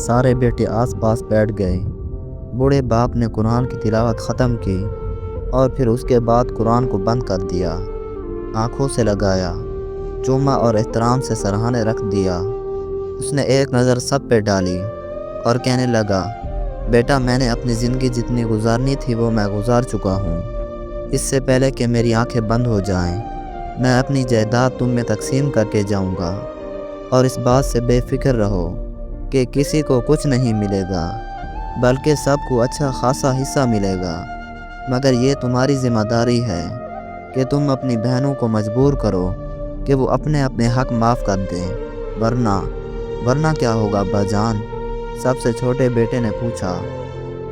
سارے بیٹے آس پاس بیٹھ گئے۔ بوڑھے باپ نے قرآن کی تلاوت ختم کی اور پھر اس کے بعد قرآن کو بند کر دیا، آنکھوں سے لگایا، چوما اور احترام سے سرہانے رکھ دیا۔ اس نے ایک نظر سب پہ ڈالی اور کہنے لگا، بیٹا میں نے اپنی زندگی جتنی گزارنی تھی وہ میں گزار چکا ہوں۔ اس سے پہلے کہ میری آنکھیں بند ہو جائیں میں اپنی جائیداد تم میں تقسیم کر کے جاؤں گا، اور اس بات سے بے فکر رہو کہ کسی کو کچھ نہیں ملے گا بلکہ سب کو اچھا خاصا حصہ ملے گا، مگر یہ تمہاری ذمہ داری ہے کہ تم اپنی بہنوں کو مجبور کرو کہ وہ اپنے اپنے حق معاف کر دیں، ورنہ کیا ہوگا ابا جان؟ سب سے چھوٹے بیٹے نے پوچھا۔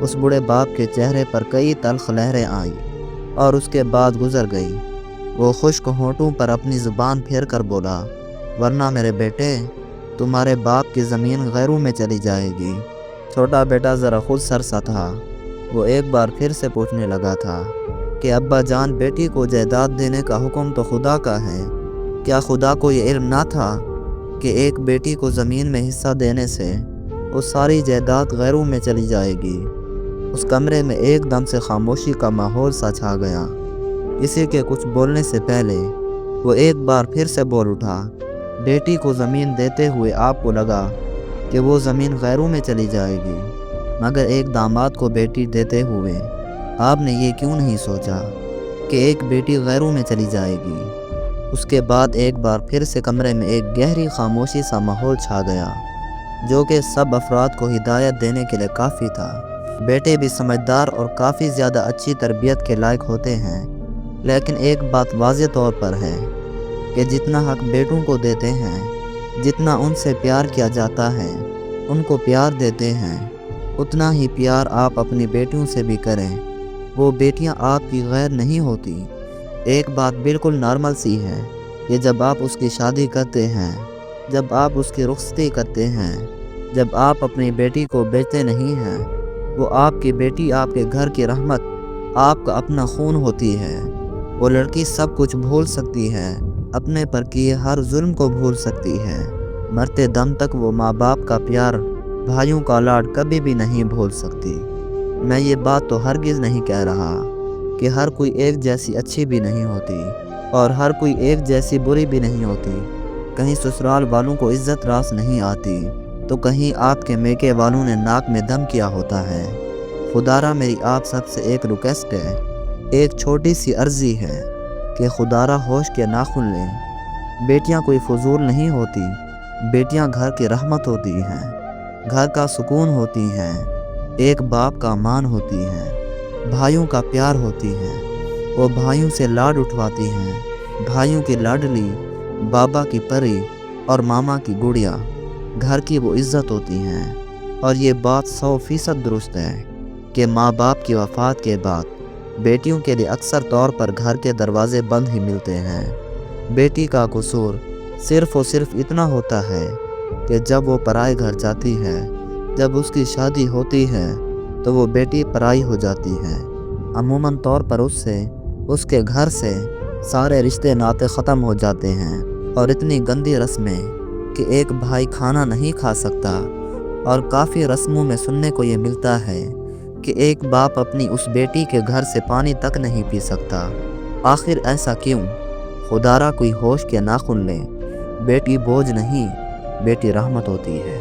اس بوڑھے باپ کے چہرے پر کئی تلخ لہریں آئیں اور اس کے بعد گزر گئی۔ وہ خشک ہونٹوں پر اپنی زبان پھیر کر بولا، ورنہ میرے بیٹے تمہارے باپ کی زمین غیروں میں چلی جائے گی۔ چھوٹا بیٹا ذرا خود سرسا تھا۔ وہ ایک بار پھر سے پوچھنے لگا تھا کہ ابا جان بیٹی کو جائیداد دینے کا حکم تو خدا کا ہے، کیا خدا کو یہ علم نہ تھا کہ ایک بیٹی کو زمین میں حصہ دینے سے وہ ساری جائیداد غیروں میں چلی جائے گی؟ اس کمرے میں ایک دم سے خاموشی کا ماحول سا چھا گیا۔ کسی کے کچھ بولنے سے پہلے وہ ایک بار پھر سے بول اٹھا۔ بیٹی کو زمین دیتے ہوئے آپ کو لگا کہ وہ زمین غیروں میں چلی جائے گی، مگر ایک داماد کو بیٹی دیتے ہوئے آپ نے یہ کیوں نہیں سوچا کہ ایک بیٹی غیروں میں چلی جائے گی؟ اس کے بعد ایک بار پھر سے کمرے میں ایک گہری خاموشی سا ماحول چھا گیا جو کہ سب افراد کو ہدایت دینے کے لیے کافی تھا۔ بیٹے بھی سمجھدار اور کافی زیادہ اچھی تربیت کے لائق ہوتے ہیں، لیکن ایک بات واضح طور پر ہے کہ جتنا حق بیٹوں کو دیتے ہیں، جتنا ان سے پیار کیا جاتا ہے، ان کو پیار دیتے ہیں، اتنا ہی پیار آپ اپنی بیٹیوں سے بھی کریں۔ وہ بیٹیاں آپ کی غیر نہیں ہوتی۔ ایک بات بالکل نارمل سی ہے کہ جب آپ اس کی شادی کرتے ہیں، جب آپ اس کی رخصتی کرتے ہیں، جب آپ اپنی بیٹی کو بیچتے نہیں ہیں، وہ آپ کی بیٹی آپ کے گھر کی رحمت، آپ کا اپنا خون ہوتی ہے۔ وہ لڑکی سب کچھ بھول سکتی ہے، اپنے پر کیے ہر ظلم کو بھول سکتی ہے، مرتے دم تک وہ ماں باپ کا پیار، بھائیوں کا لاڈ کبھی بھی نہیں بھول سکتی۔ میں یہ بات تو ہرگز نہیں کہہ رہا کہ ہر کوئی ایک جیسی اچھی بھی نہیں ہوتی اور ہر کوئی ایک جیسی بری بھی نہیں ہوتی۔ کہیں سسرال والوں کو عزت راس نہیں آتی تو کہیں آپ کے میکے والوں نے ناک میں دم کیا ہوتا ہے۔ خدارا میری آپ سب سے ایک ریکویسٹ ہے، ایک چھوٹی سی عرضی ہے کہ خدارا ہوش کے ناخن لیں۔ بیٹیاں کوئی فضول نہیں ہوتی، بیٹیاں گھر کی رحمت ہوتی ہیں، گھر کا سکون ہوتی ہیں، ایک باپ کا مان ہوتی ہیں، بھائیوں کا پیار ہوتی ہیں، وہ بھائیوں سے لاڈ اٹھواتی ہیں، بھائیوں کی لاڈلی، بابا کی پری اور ماما کی گڑیا، گھر کی وہ عزت ہوتی ہیں۔ اور یہ بات 100% درست ہے کہ ماں باپ کی وفات کے بعد بیٹیوں کے لیے اکثر طور پر گھر کے دروازے بند ہی ملتے ہیں۔ بیٹی کا قصور صرف اور صرف اتنا ہوتا ہے کہ جب وہ پرائے گھر جاتی ہے، جب اس کی شادی ہوتی ہے تو وہ بیٹی پرائی ہو جاتی ہے۔ عموماً طور پر اس کے گھر سے سارے رشتے ناطے ختم ہو جاتے ہیں، اور اتنی گندی رسمیں کہ ایک بھائی کھانا نہیں کھا سکتا، اور کافی رسموں میں سننے کو یہ ملتا ہے کہ ایک باپ اپنی اس بیٹی کے گھر سے پانی تک نہیں پی سکتا۔ آخر ایسا کیوں؟ خدارا کوئی ہوش کے ناخن لیں۔ بیٹی بوجھ نہیں، بیٹی رحمت ہوتی ہے۔